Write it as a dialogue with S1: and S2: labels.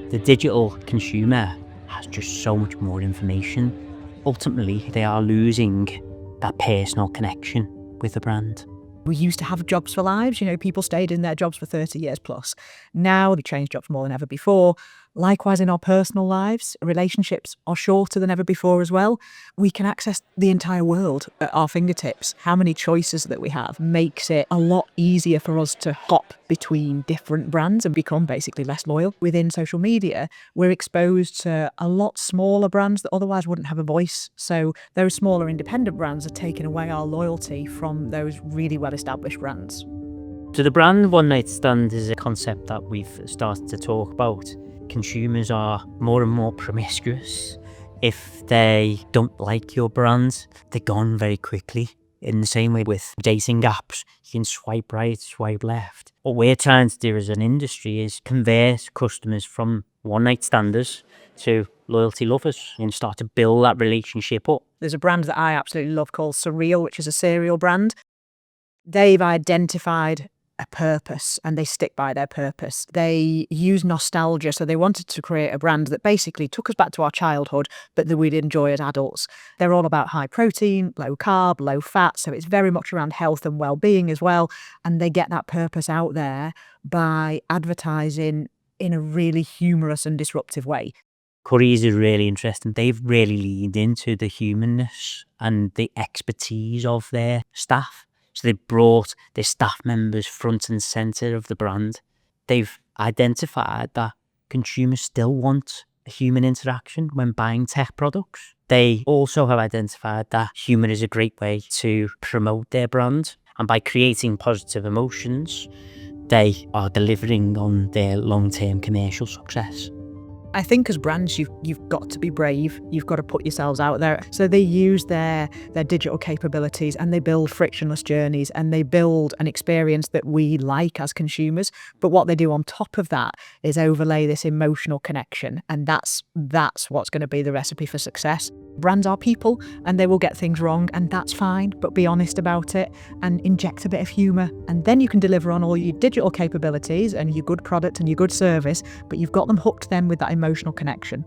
S1: The digital consumer has just so much more information. Ultimately, they are losing that personal connection with the brand.
S2: We used to have jobs for lives, people stayed in their jobs for 30 years plus. Now we change jobs more than ever before. Likewise, in our personal lives, relationships are shorter than ever before as well. We can access the entire world at our fingertips. How many choices that we have makes it a lot easier for us to hop between different brands and become basically less loyal. Within social media, we're exposed to a lot smaller brands that otherwise wouldn't have a voice. So those smaller independent brands are taking away our loyalty from those really well-established brands.
S1: So the brand one night stand is a concept that we've started to talk about. Consumers are more and more promiscuous. If they don't like your brand, they're gone very quickly. In the same way with dating apps, you can swipe right, swipe left. What we're trying to do as an industry is convert customers from one-night standers to loyalty lovers and start to build that relationship up.
S2: There's a brand that I absolutely love called Surreal, which is a cereal brand. They've identified a purpose and they stick by their purpose. They use nostalgia, so they wanted to create a brand that basically took us back to our childhood, but that we'd enjoy as adults. They're all about high protein, low carb, low fat, so it's very much around health and well-being as well, and they get that purpose out there by advertising in a really humorous and disruptive way.
S1: Currys is really interesting. They've really leaned into the humanness and the expertise of their staff. So they brought their staff members front and centre of the brand. They've identified that consumers still want a human interaction when buying tech products. They also have identified that humour is a great way to promote their brand. And by creating positive emotions, they are delivering on their long-term commercial success.
S2: I think as brands, you've got to be brave. You've got to put yourselves out there. So they use their digital capabilities and they build frictionless journeys and they build an experience that we like as consumers. But what they do on top of that is overlay this emotional connection. And that's what's going to be the recipe for success. Brands are people and they will get things wrong, and that's fine, but be honest about it and inject a bit of humour. And then you can deliver on all your digital capabilities and your good product and your good service, but you've got them hooked then with that emotional connection.